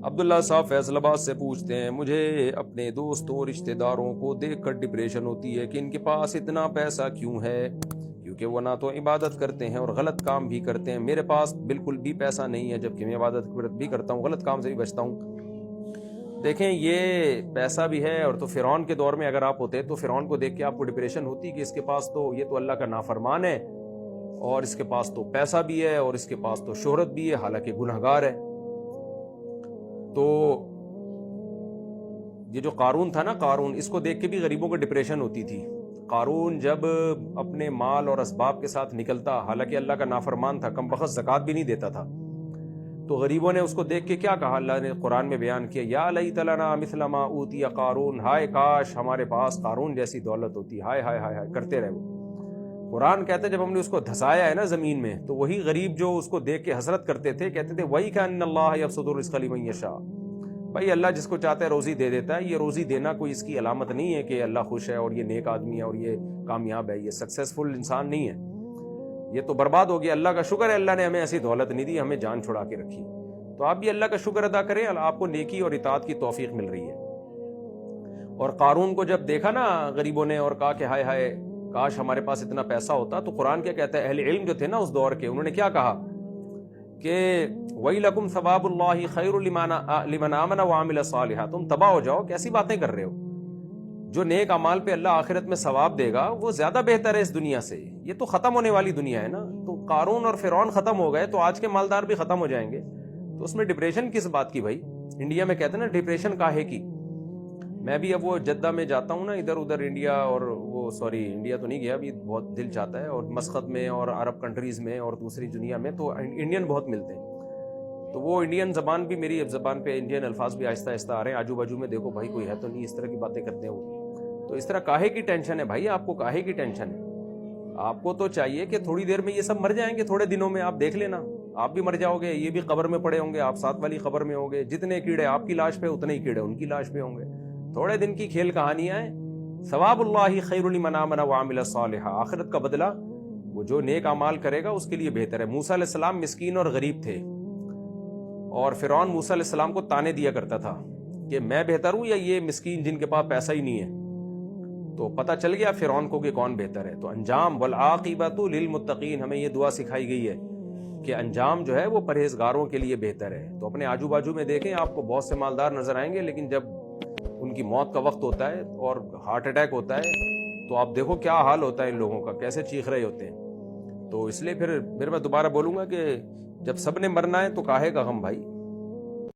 عبداللہ صاحب فیصل آباد سے پوچھتے ہیں، مجھے اپنے دوستوں رشتہ داروں کو دیکھ کر ڈپریشن ہوتی ہے کہ ان کے پاس اتنا پیسہ کیوں ہے، کیونکہ وہ نہ تو عبادت کرتے ہیں اور غلط کام بھی کرتے ہیں۔ میرے پاس بالکل بھی پیسہ نہیں ہے جبکہ میں عبادت بھی کرتا ہوں، غلط کام سے بھی بچتا ہوں۔ دیکھیں، یہ پیسہ بھی ہے، اور تو فرعون کے دور میں اگر آپ ہوتے تو فرعون کو دیکھ کے آپ کو ڈپریشن ہوتی کہ اس کے پاس تو یہ تو اللہ کا نافرمان ہے، اور اس کے پاس تو پیسہ بھی ہے، اور اس کے پاس تو شہرت بھی ہے، حالانکہ گنہگار ہے۔ تو یہ جو قارون تھا نا، قارون، اس کو دیکھ کے بھی غریبوں کو ڈپریشن ہوتی تھی۔ قارون جب اپنے مال اور اسباب کے ساتھ نکلتا، حالانکہ اللہ کا نافرمان تھا، کم بخت زکوٰۃ بھی نہیں دیتا تھا، تو غریبوں نے اس کو دیکھ کے کیا کہا، اللہ نے قرآن میں بیان کیا، یا لیت لنا مثل ما اوتی قارون، ہائے کاش ہمارے پاس قارون جیسی دولت ہوتی، ہائے ہائے ہائے ہائے کرتے رہے۔ وہ قرآن کہتے جب ہم نے اس کو دھسایا ہے نا زمین میں، تو وہی غریب جو اس کو دیکھ کے حسرت کرتے تھے کہتے تھے وَإِكَأَنَّ اللَّهَ يَبْسُطُ الرِّزْقَ لِمَن يَشَاءُ، بھائی اللہ جس کو چاہتا ہے روزی دے دیتا ہے۔ یہ روزی دینا کوئی اس کی علامت نہیں ہے کہ اللہ خوش ہے اور یہ نیک آدمی ہے اور یہ کامیاب ہے، یہ سکسیسفل انسان نہیں ہے، یہ تو برباد ہو گیا۔ اللہ کا شکر ہے اللہ نے ہمیں ایسی دولت نہیں دی، ہمیں جان چھڑا کے رکھی۔ تو آپ بھی اللہ کا شکر ادا کریں، آپ کو نیکی اور اطاعت کی توفیق مل رہی ہے۔ اور قارون کو جب دیکھا نا غریبوں نے اور کہا کہ ہائے ہائے کاش ہمارے پاس اتنا پیسہ ہوتا، تو قرآن کیا کہتا ہے، اہل علم جو تھے نا اس دور کے، انہوں نے کیا کہا کہ وَيْلَكُمْ ثَوَابُ اللَّهِ خَيْرٌ لِمَنْ آمَنَ وَعَمِلَ صَالِحًا، تم تباہ ہو جاؤ، کیسی باتیں کر رہے ہو؟ جو نیک اعمال پہ اللہ آخرت میں ثواب دے گا وہ زیادہ بہتر ہے اس دنیا سے، یہ تو ختم ہونے والی دنیا ہے نا۔ تو قارون اور فرعون ختم ہو گئے تو آج کے مالدار بھی ختم ہو جائیں گے، تو اس میں ڈپریشن کس بات کی بھائی؟ انڈیا میں کہتے ہیں نا ڈپریشن کاہے کی۔ میں بھی اب وہ جدہ میں جاتا ہوں نا ادھر ادھر انڈیا، اور وہ انڈیا تو نہیں گیا ابھی، بہت دل چاہتا ہے، اور مسقط میں اور عرب کنٹریز میں اور دوسری دنیا میں تو انڈین بہت ملتے ہیں، تو وہ انڈین زبان بھی، میری زبان پہ انڈین الفاظ بھی آہستہ آہستہ آ رہے ہیں۔ آجو باجو میں دیکھو بھائی کوئی ہے تو نہیں اس طرح کی باتیں کرتے ہیں وہ، تو اس طرح کاہے کی ٹینشن ہے بھائی؟ آپ کو کاہے کی ٹینشن ہے؟ آپ کو تو چاہیے کہ تھوڑی دیر میں یہ سب مر جائیں گے، تھوڑے دنوں میں آپ دیکھ لینا، آپ بھی مر جاؤ گے، یہ بھی قبر میں پڑے ہوں گے، آپ ساتھ والی قبر میں ہوں گے، جتنے کیڑے آپ کی لاش پہ اتنے ہی کیڑے ان کی لاش پہ ہوں گے۔ تھوڑے دن کی کھیل کہانیاں ہیں۔ ثواب اللہ خیر لمن آمن وعمل صالحا، آخرت کا بدلہ وہ جو نیک اعمال کرے گا اس کے لیے بہتر ہے۔ موسیٰ علیہ السلام مسکین اور غریب تھے، اور فرعون موسیٰ علیہ السلام کو تانے دیا کرتا تھا کہ میں بہتر ہوں یا یہ مسکین جن کے پاس پیسہ ہی نہیں ہے؟ تو پتہ چل گیا فرعون کو کہ کون بہتر ہے۔ تو انجام والعاقبۃ للمتقین، ہمیں یہ دعا سکھائی گئی ہے کہ انجام جو ہے وہ پرہیزگاروں کے لیے بہتر ہے۔ تو اپنے آجو باجو میں دیکھیں، آپ کو بہت سے مالدار نظر آئیں گے، لیکن جب ان کی موت کا وقت ہوتا ہے اور ہارٹ اٹیک ہوتا ہے تو آپ دیکھو کیا حال ہوتا ہے ان لوگوں کا، کیسے چیخ رہے ہوتے ہیں۔ تو اس لیے پھر میں دوبارہ بولوں گا کہ جب سب نے مرنا ہے تو کاہے کا غم بھائی؟